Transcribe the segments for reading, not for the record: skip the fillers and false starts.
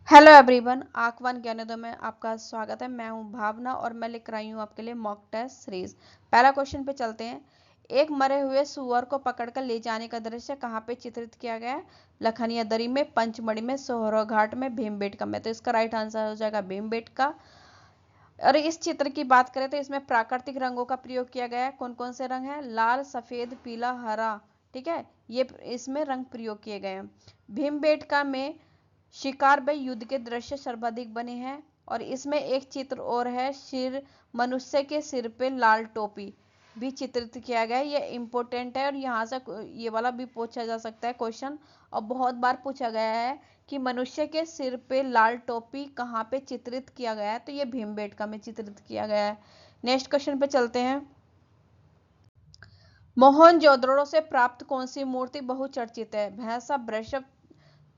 Hello everyone, आंकवन Gyanodaya में आपका स्वागत है। मैं हूं भावना और मैं लेकर आई हूं आपके लिए मॉक टेस्ट सीरीज। पहला क्वेश्चन पे चलते हैं। एक मरे हुए सुअर को पकड़कर ले जाने का दृश्य कहाँ पे चित्रित किया गया है? लखनिया दरी में, पंचमढ़ी में, सोहरा घाट में, भीमबेटका में। तो इसका राइट आंसर हो जाएगा भीमबेटका। और इस चित्र की बात करें तो इसमें प्राकृतिक रंगों का प्रयोग किया गया है। कौन कौन से रंग है? लाल, सफेद, पीला, हरा। ठीक है, ये इसमें रंग प्रयोग किए गए हैं। भीमबेटका में शिकार व युद्ध के दृश्य सर्वाधिक बने हैं। और इसमें एक चित्र और है, सिर मनुष्य के सिर पे लाल टोपी भी चित्रित किया गया है। ये इंपॉर्टेंट है और यहाँ से ये वाला भी पूछा जा सकता है क्वेश्चन, और बहुत बार पूछा गया है कि मनुष्य के सिर पे लाल टोपी कहाँ पे चित्रित किया गया है? तो ये भीमबेटका में चित्रित किया गया है। नेक्स्ट क्वेश्चन पे चलते हैं। मोहनजोदड़ो से प्राप्त कौन सी मूर्ति बहुचर्चित है? भैंसा, वृषभ,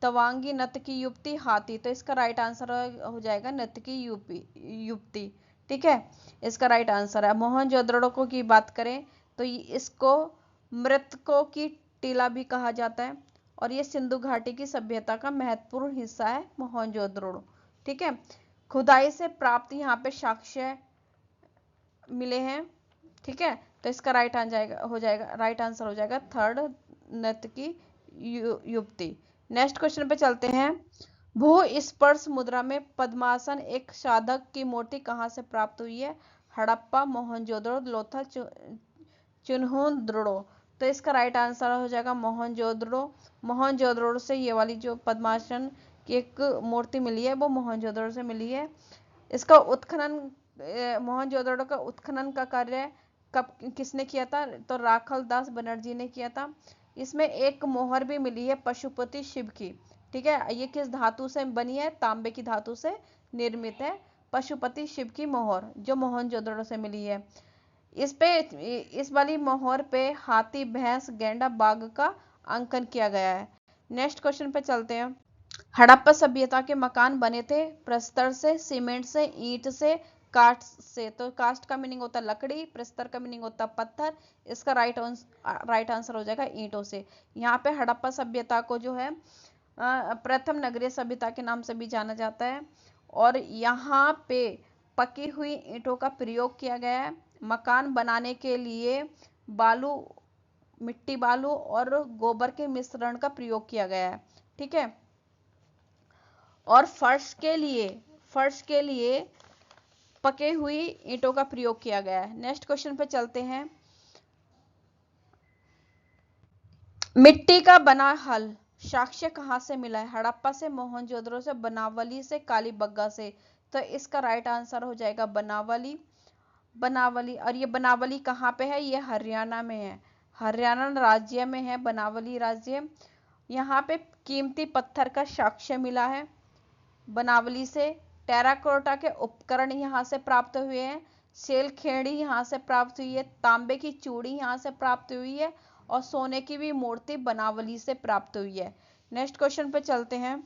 तवांगी, नर्तकी, युवती, हाथी। तो इसका राइट आंसर हो जाएगा नर्तकी युवती। ठीक है, इसका राइट आंसर है। मोहनजोदड़ो को की बात करें तो इसको मृतकों की टीला भी कहा जाता है, और ये सिंधु घाटी की सभ्यता का महत्वपूर्ण हिस्सा है मोहनजोदड़ो। ठीक है, खुदाई से प्राप्त यहाँ पे साक्ष्य मिले हैं। ठीक है, तो इसका राइट आंसर हो जाएगा थर्ड, नर्तकी युवती। नेक्स्ट क्वेश्चन पे चलते हैं। भू स्पर्श मुद्रा में पद्मासन एक साधक की मूर्ति कहाँ से प्राप्त हुई है? हड़प्पा, मोहनजोदड़ो, लोथल, चिन्हुद्रो। तो इसका राइट आंसर हो जाएगा मोहनजोदड़ो। मोहनजोदड़ो से ये वाली जो पद्मासन की एक मूर्ति मिली है वो मोहनजोदड़ो से मिली है। इसका उत्खनन, मोहनजोदड़ो का उत्खनन का कार्य कब किसने किया था? तो राखल दास बनर्जी ने किया था। इसमें एक मोहर भी मिली है पशुपति शिव की। ठीक है, ये किस धातु से बनी है? तांबे की धातु से निर्मित है पशुपति शिव की मोहर, जो मोहनजोदड़ो से मिली है। इस वाली मोहर पे हाथी, भैंस, गैंडा, बाघ का अंकन किया गया है। नेक्स्ट क्वेश्चन पे चलते हैं। हड़प्पा सभ्यता के मकान बने थे प्रस्तर से, सीमेंट से, ईंट से, काठ से। तो कास्ट का मीनिंग होता है लकड़ी, प्रस्तर का मीनिंग होता है पत्थर। इसका राइट आंसर हो जाएगा ईंटों से। यहाँ पे हड़प्पा सभ्यता को जो है प्रथम नगरीय सभ्यता के नाम से भी जाना जाता है। और यहाँ पे पकी हुई ईंटों का प्रयोग किया गया है। मकान बनाने के लिए बालू, मिट्टी बालू और गोबर के मिश्रण का प्रयोग किया गया है। ठीक है, और फर्श के लिए पके हुई ईंटों का प्रयोग किया गया है। नेक्स्ट क्वेश्चन पे चलते हैं। मिट्टी का बना हल साक्ष्य कहां से मिला है? हड़प्पा से, मोहनजोदड़ो से, बनावली से, कालीबंगा से। तो इसका राइट आंसर हो जाएगा बनावली। बनावली, और ये बनावली कहाँ पे है? ये हरियाणा में है, हरियाणा राज्य में है बनावली राज्य। यहाँ पे कीमती पत्थर का साक्ष्य मिला है बनावली से। टेराकोटा के उपकरण यहाँ से प्राप्त हुए हैं। सेल खेड़ी यहाँ से प्राप्त हुई है। तांबे की चूड़ी यहाँ से प्राप्त हुई है, और सोने की भी मूर्ति बनावली से प्राप्त हुई है। नेक्स्ट क्वेश्चन पे चलते हैं।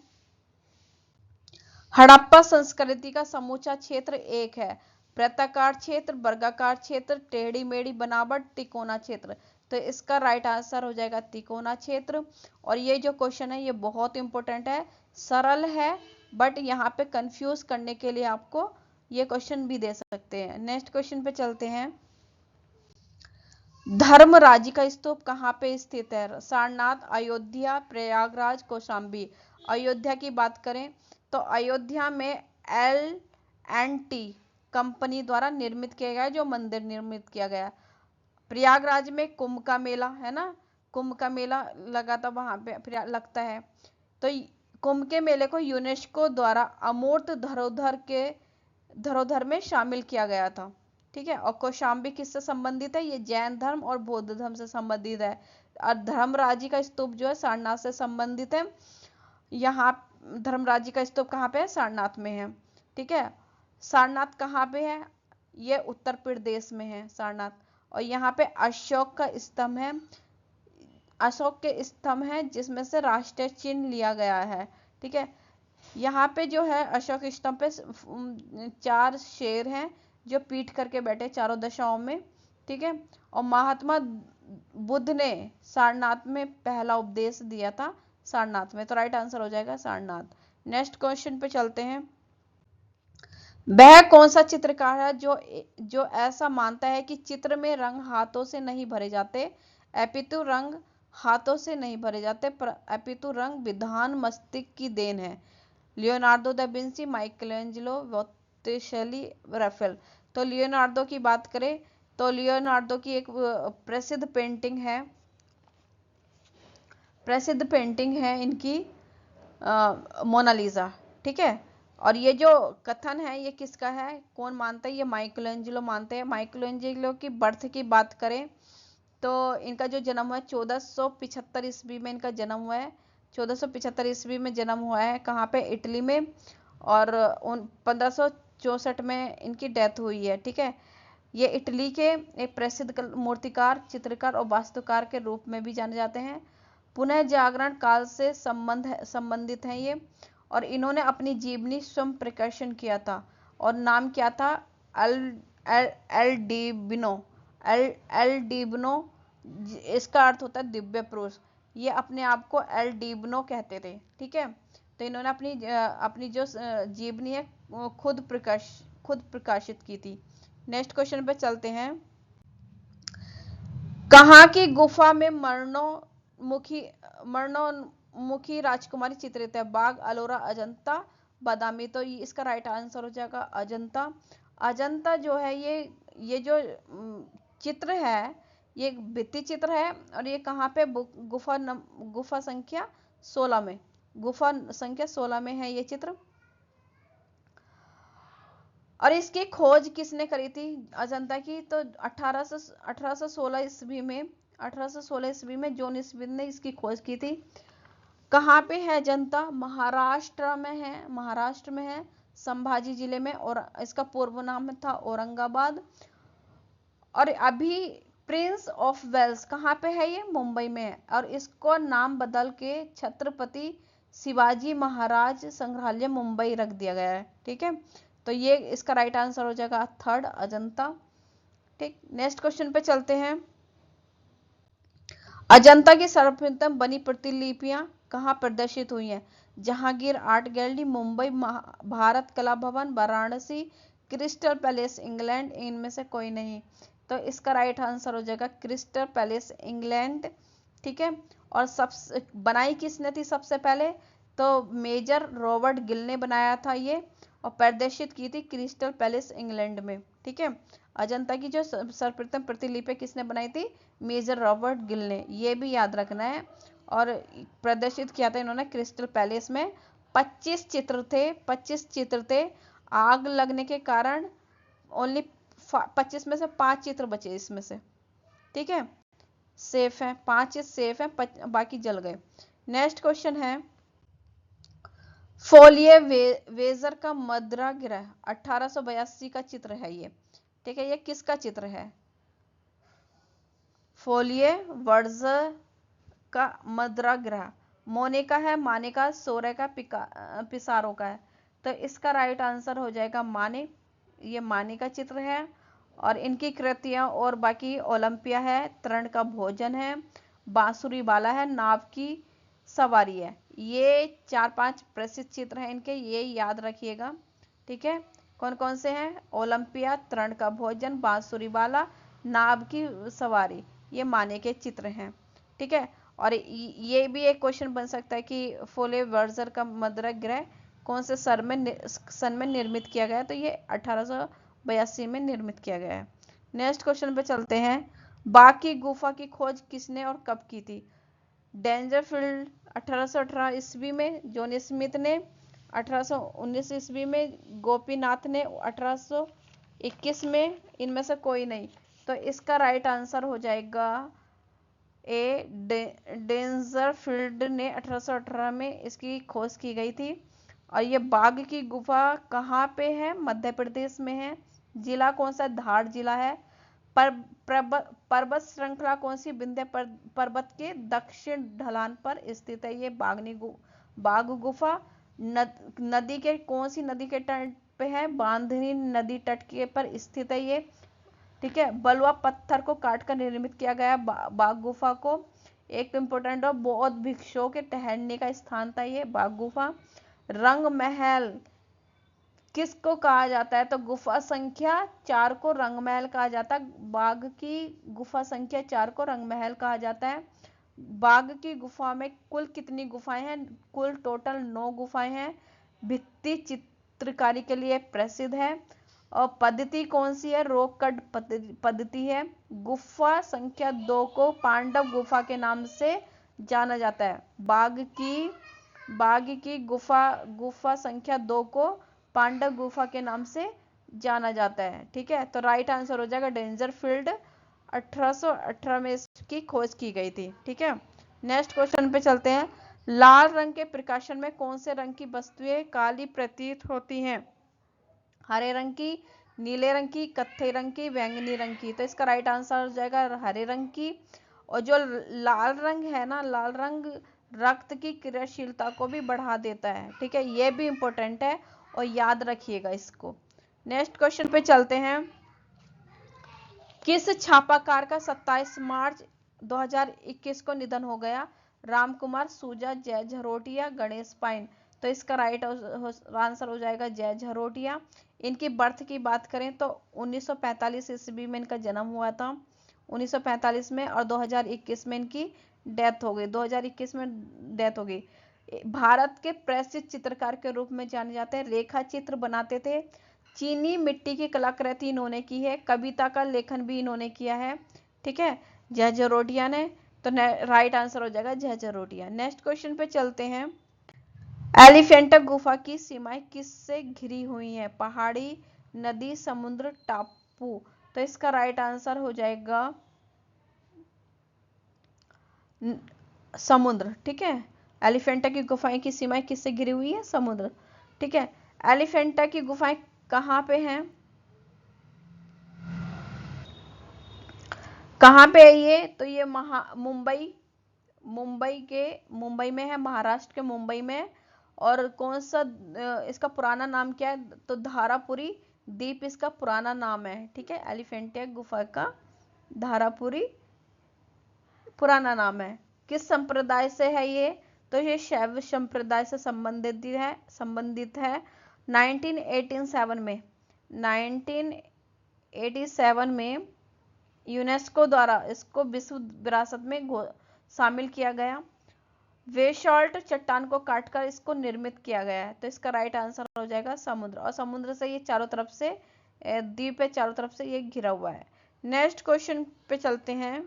हड़प्पा संस्कृति का समूचा क्षेत्र एक है। वृत्ताकार क्षेत्र, वर्गाकार क्षेत्र, टेढ़ी मेढ़ी बनावट, तिकोना क्षेत्र। तो इसका राइट आंसर हो जाएगा तिकोना क्षेत्र। और ये जो क्वेश्चन है ये बहुत इंपॉर्टेंट है, सरल है, बट यहाँ पे कंफ्यूज करने के लिए आपको ये क्वेश्चन भी दे सकते हैं। नेक्स्ट क्वेश्चन पे चलते हैं। धर्मराजी का स्तूप कहाँ पे स्थित है? सारनाथ, अयोध्या, प्रयागराज, कौशाम्बी। अयोध्या की बात करें तो अयोध्या में L&T कंपनी द्वारा निर्मित किया गया जो मंदिर निर्मित किया गया। प्रयागराज में कुंभ का मेला है ना, कुंभ का मेला लगा था वहां पे लगता है। तो कुंभ के मेले को यूनेस्को द्वारा अमूर्त धरोहर में शामिल किया गया था। ठीक है, और कौशाम्बी किससे संबंधित है? ये जैन धर्म और बौद्ध धर्म से संबंधित है। और धर्मराजी का स्तूप जो है सारनाथ से संबंधित है। यहाँ धर्मराजी का स्तूप कहाँ पे है? सारनाथ में है। ठीक है, सारनाथ कहाँ पे है? ये उत्तर प्रदेश में है सारनाथ। और यहाँ पे अशोक का स्तंभ है, अशोक के स्तंभ है जिसमें से राष्ट्रीय चिन्ह लिया गया है। ठीक है, यहाँ पे जो है अशोक स्तंभ पे 4 शेर हैं जो पीठ करके बैठे चारों दिशाओं में। ठीक है, और महात्मा बुद्ध ने सारनाथ में पहला उपदेश दिया था सारनाथ में। तो राइट आंसर हो जाएगा सारनाथ। नेक्स्ट क्वेश्चन पे चलते हैं। वह कौन सा चित्रकार है जो ऐसा मानता है कि चित्र में रंग हाथों से नहीं भरे जाते, अपितु रंग हाथों से नहीं भरे जाते, अपितु रंग विधान मस्तिष्क की देन है? Leonardo da Vinci, Michelangelo, Botticelli, Raphael. तो लियोनार्डो की बात करें तो लियोनार्डो की एक प्रसिद्ध पेंटिंग है इनकी मोनालिसा। ठीक है, और ये जो कथन है ये किसका है, कौन मानता है? ये माइकलएंजेलो मानते हैं। माइकलएंजेलो की बर्थ की बात करें तो इनका जो जन्म हुआ है 1475 ईस्वी में इनका जन्म हुआ है। 1475 ईस्वी में जन्म हुआ है। कहाँ पे? इटली में। और 1564 में इनकी डेथ हुई है। ठीक है, ये इटली के एक प्रसिद्ध मूर्तिकार, चित्रकार और वास्तुकार के रूप में भी जाने जाते हैं। पुनः जागरण काल से संबंधित हैं ये। और इन्होंने अपनी जीवनी स्वयं प्रकाशन किया था और नाम क्या था? एल एल एल डिबिनो। एल डिबिनो, इसका अर्थ होता है दिव्य पुरुष। ये अपने आप को एल डिबिनो कहते थे। ठीक है, तो इन्होंने अपनी जो जीवनी है खुद प्रकाशित की थी। नेक्स्ट क्वेश्चन पे चलते हैं। कहाँ की गुफा में मरणोन्मुखी राजकुमारी चित्रित है? बाघ, अलोरा, अजंता, बादामी। तो इसका राइट आंसर हो जाएगा अजंता। अजंता जो है ये जो चित्र है ये भित्ति चित्र है और ये कहाँ पे? गुफा संख्या 16 में। गुफा संख्या 16 में है ये चित्र। और इसकी खोज किसने करी थी अजंता की? तो 1816 ईस्वी में जॉन स्मिथ ने इसकी खोज की थी। कहाँ पे है अजंता? महाराष्ट्र में है, संभाजी जिले में। और इसका पूर्व नाम था औरंगाबाद। और अभी प्रिंस ऑफ वेल्स कहाँ पे है? ये मुंबई में है। और इसको नाम बदल के छत्रपति शिवाजी महाराज संग्रहालय मुंबई रख दिया गया है। ठीक है, तो ये इसका राइट आंसर हो जाएगा थर्ड, अजंता। ठीक, नेक्स्ट क्वेश्चन पे चलते हैं। अजंता की सर्वप्रथम बनी प्रतिलिपियां कहाँ प्रदर्शित हुई हैं? जहांगीर आर्ट गैलरी, मुंबई, भारत कला भवन, वाराणसी, क्रिस्टल पैलेस, इंग्लैंड। इनमें से कोई नहीं। तो इसका राइट आंसर हो जाएगा क्रिस्टल पैलेस, इंग्लैंड। ठीक है, और सबसे बनाई किसने थी सबसे पहले? तो मेजर रॉबर्ट गिल ने बनाया था ये और प्रदर्शित की थी क्रिस्टल पैलेस, इंग्लैंड में। ठीक है, अजंता की जो सर्वप्रथम प्रतिलिपि किसने बनाई थी? मेजर रॉबर्ट गिल ने, ये भी याद रखना है। और प्रदर्शित किया था इन्होंने क्रिस्टल पैलेस में। 25 चित्र थे। आग लगने के कारण ओनली 25 में से 5 चित्र बचे इसमें से। ठीक है, सेफ है, 5 सेफ है, बाकी जल गए। नेक्स्ट क्वेश्चन है। फोलिये वेजर का मदरा गिरह 1882 का चित्र है ये। ठीक है, ये किसका चित्र है? फोलिये वर्जर का मदरा गिरह मोने का है, माने का, सोरे का, पिसारो का है। तो इसका राइट आंसर हो जाएगा माने। ये माने का चित्र है। और इनकी कृतियां और बाकी ओलंपिया है, तरण का भोजन है, बांसुरी बाला है, नाव की सवारी है। ये 4-5 प्रसिद्ध चित्र हैं इनके, ये याद रखिएगा। ठीक है, कौन कौन से हैं? ओलंपिया, तरण का भोजन, बांसुरी बाला, नाव की सवारी। ये माने के चित्र हैं। ठीक है, और ये भी एक क्वेश्चन बन सकता है कि फोले वर्जर का मदरा ग्रह कौन से सन में निर्मित किया गया? तो ये 1882 में निर्मित किया गया है। नेक्स्ट क्वेश्चन पे चलते हैं। बाघ की गुफा की खोज किसने और कब की थी? डेंजरफील्ड 1818 ईस्वी में, जॉन स्मिथ ने 1819 ईस्वी में, गोपीनाथ ने 1821 में। इनमें से कोई नहीं। तो इसका राइट आंसर हो जाएगा ए, डेंजरफील्ड ने 1818 में इसकी खोज की गई थी। और ये बाघ की गुफा कहाँ पे है? मध्य प्रदेश में है। जिला कौन सा? धार जिला है। पर्वत श्रृंखला कौन सी? विंध्य पर्वत के दक्षिण ढलान पर स्थित है ये बाघ गुफा। नदी के कौन सी नदी के तट पे है? बांधनी नदी तट के पर स्थित है ये। ठीक है, बलुआ पत्थर को काटकर निर्मित किया गया बाघ गुफा को। एक इंपॉर्टेंट और बौद्ध भिक्षुओं के ठहरने का स्थान था ये बाघ गुफा। रंग महल किसको कहा जाता है? तो गुफा संख्या 4 को रंग महल कहा जाता है। बाघ की गुफा संख्या 4 को रंग महल कहा जाता है। बाघ की गुफा में कुल कितनी गुफाएं हैं? कुल टोटल 9 गुफाएं हैं। भित्ति चित्रकारी के लिए प्रसिद्ध है। और पद्धति कौन सी है? रॉक कट पद्धति है। गुफा संख्या 2 को पांडव गुफा के नाम से जाना जाता है। बाघ की गुफा संख्या 2 को पांडव गुफा के नाम से जाना जाता है। ठीक है, तो राइट आंसर हो जाएगा डेंजर फील्ड। 1818 में इसकी खोज की गई थी। ठीक है, नेक्स्ट क्वेश्चन पे चलते हैं। लाल रंग के प्रकाशन में कौन से रंग की वस्तुएं काली प्रतीत होती हैं? हरे रंग की, नीले रंग की, कत्थई रंग की, बैंगनी रंग की। तो इसका राइट आंसर हो जाएगा हरे रंग की। और जो लाल रंग है ना, लाल रंग रक्त की क्रियाशीलता को भी बढ़ा देता है। ठीक है, ये भी इंपॉर्टेंट है और याद रखिएगा इसको। नेक्स्ट क्वेश्चन पे चलते हैं। किस छापाकार का 27 मार्च 2021 को निधन हो गया? रामकुमार सूजा, जय झरोटिया, गणेश पाइन। तो इसका राइट आंसर हो जाएगा जय झरोटिया। इनकी बर्थ की बात करें तो 1945 ईस्वी में इनका जन्म हुआ था, 1945 में, और 2021 में इनकी डेथ हो गई, 2021 में डेथ हो गई। भारत के प्रसिद्ध चित्रकार के रूप में जाने जाते हैं। रेखा चित्र बनाते थे। चीनी मिट्टी की कलाकृति इन्होंने की है। कविता का लेखन भी इन्होंने किया है। ठीक है, जय झरोटिया ने। तो राइट आंसर हो जाएगा जय झरोटिया। नेक्स्ट क्वेश्चन पे चलते हैं। एलिफेंटा गुफा की सीमाएं किससे घिरी हुई हैं? पहाड़ी, नदी, समुद्र, टापू। तो इसका राइट आंसर हो जाएगा समुद्र। ठीक है, एलिफेंटा की गुफाएं की सीमाएं किससे घिरी हुई है? समुद्र। ठीक है, एलिफेंटा की गुफाएं कहां पे हैं? कहां पे है ये? तो ये मुंबई में है, महाराष्ट्र के मुंबई में। और कौन सा इसका पुराना नाम क्या है? तो धारापुरी द्वीप इसका पुराना नाम है। ठीक है, एलिफेंटिया गुफा का धारापुरी पुराना नाम है। किस संप्रदाय से है ये? तो ये शैव संप्रदाय से संबंधित है। 1987 में यूनेस्को द्वारा इसको विश्व विरासत में शामिल किया गया। बेसाल्ट चट्टान को काटकर इसको निर्मित किया गया है। तो इसका राइट आंसर हो जाएगा समुद्र। और समुद्र से ये चारों तरफ से द्वीप पे चारों तरफ से ये घिरा हुआ है। नेक्स्ट क्वेश्चन पे चलते हैं।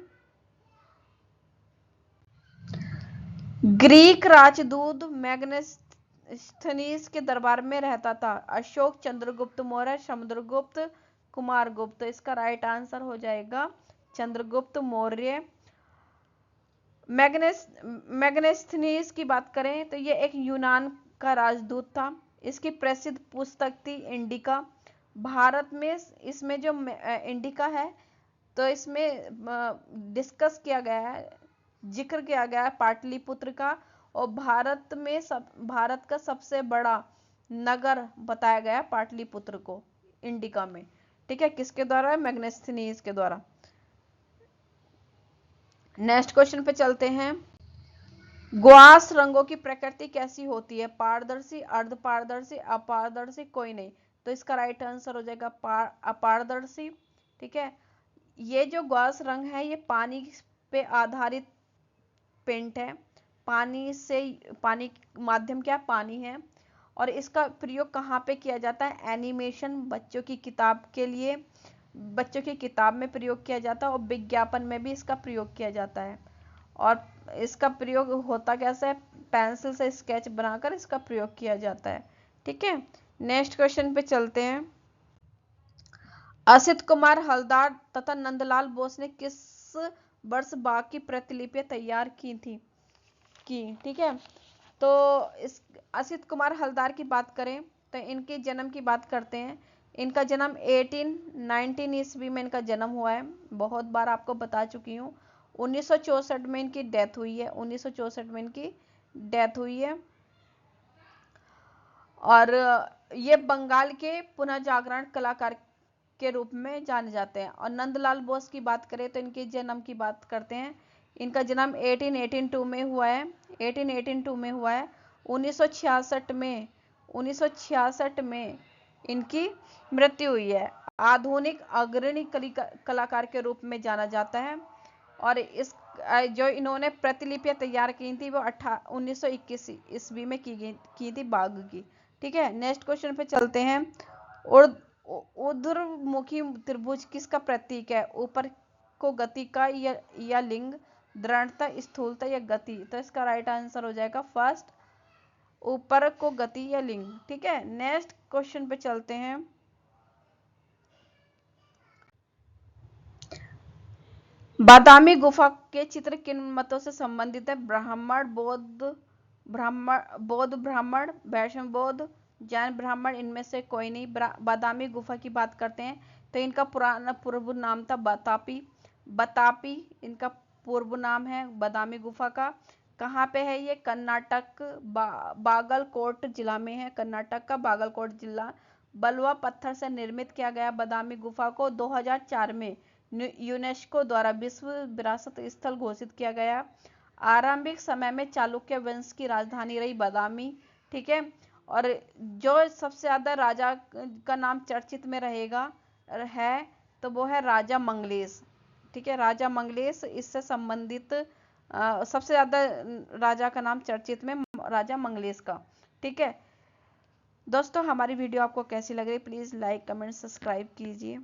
ग्रीक राजदूत मैगनेस्थनीज के दरबार में रहता था। अशोक, चंद्रगुप्त मौर्य, समुद्रगुप्त, कुमारगुप्त। तो इसका राइट आंसर हो जाएगा चंद्रगुप्त मौर्य। मैगनेस्थनीज की बात करें तो ये एक यूनान का राजदूत था। इसकी प्रसिद्ध पुस्तक थी इंडिका। भारत में इसमें जो इंडिका है, तो इसमें डिस्कस किया गया है, जिक्र किया गया है पाटलिपुत्र का। और भारत का सबसे बड़ा नगर बताया गया है पाटलिपुत्र को इंडिका में। ठीक है, किसके द्वारा? मैगनेस्थनीज के द्वारा। नेक्स्ट क्वेश्चन पे चलते हैं। ग्वास रंगों की प्रकृति कैसी होती है? पारदर्शी, अर्धपारदर्शी, अपारदर्शी, कोई नहीं। तो इसका राइट आंसर हो जाएगा अपारदर्शी। ठीक है, ये जो ग्वास रंग है ये पानी पे आधारित पेंट है। पानी माध्यम क्या? पानी है। और इसका प्रयोग कहाँ पे किया जाता है? एनिमेशन, बच्चों की किताब के लिए, बच्चों की किताब में प्रयोग किया जाता है। और विज्ञापन में भी इसका प्रयोग किया जाता है। और इसका प्रयोग होता कैसे है? पेंसिल से स्केच बनाकर इसका प्रयोग किया जाता है। ठीक है, नेक्स्ट क्वेश्चन पे चलते हैं। असित कुमार हलदार तथा नंदलाल बोस ने किस वर्ष बाघ की प्रतिलिपियां तैयार की थी? ठीक है, तो इस असित कुमार हलदार की बात करें तो इनके जन्म की बात करते हैं। इनका जन्म 1819 ईस्वी में इनका जन्म हुआ है। बहुत बार आपको बता चुकी हूँ। 1964 में इनकी डेथ हुई है। 1964 में इनकी डेथ हुई है। और ये बंगाल के पुनः जागरण कलाकार के रूप में जाने जाते हैं। और नंदलाल बोस की बात करें तो इनके जन्म की बात करते हैं। इनका जन्म 1882 में हुआ है। 1882 में हुआ है। 1966 में इनकी मृत्यु हुई है। आधुनिक अग्रणी कलाकार के रूप में जाना जाता है। और इस जो इन्होंने प्रतिलिपियां तैयार की थी वो 1921 ईस्वी में की थी बाघ की। ठीक है, नेक्स्ट क्वेश्चन पे चलते हैं। ऊर्ध्वमुखी त्रिभुज किसका प्रतीक है? ऊपर को गति का या लिंग, दृढ़ता, स्थूलता या गति? तो इसका राइट आंसर हो जाएगा फर्स्ट, ऊपर को गति या लिंग। ठीक है, नेक्स्ट क्वेश्चन पे चलते हैं। बादामी गुफा के चित्र किन मतों से संबंधित है? ब्राह्मण, बौद्ध ब्राह्मण, वैष्णव बौद्ध, जैन ब्राह्मण, इनमें से कोई नहीं। बादामी गुफा की बात करते हैं तो इनका पुराना पूर्व नाम था बतापी इनका पूर्व नाम है बादामी गुफा का। कहाँ पे है ये? कर्नाटक, बागलकोट जिला में है। कर्नाटक का बागलकोट जिला। बलुआ पत्थर से निर्मित किया गया बादामी गुफा को 2004 में यूनेस्को द्वारा विश्व विरासत स्थल घोषित किया गया। आरंभिक समय में चालुक्य वंश की राजधानी रही बादामी। ठीक है, और जो सबसे ज्यादा राजा का नाम चर्चित में रहेगा है तो वो है राजा मंगलेश। ठीक है, राजा मंगलेश इससे संबंधित सबसे ज्यादा राजा का नाम चर्चित में राजा मंगलेश का। ठीक है दोस्तों, हमारी वीडियो आपको कैसी लग रही? प्लीज लाइक, कमेंट, सब्सक्राइब कीजिए।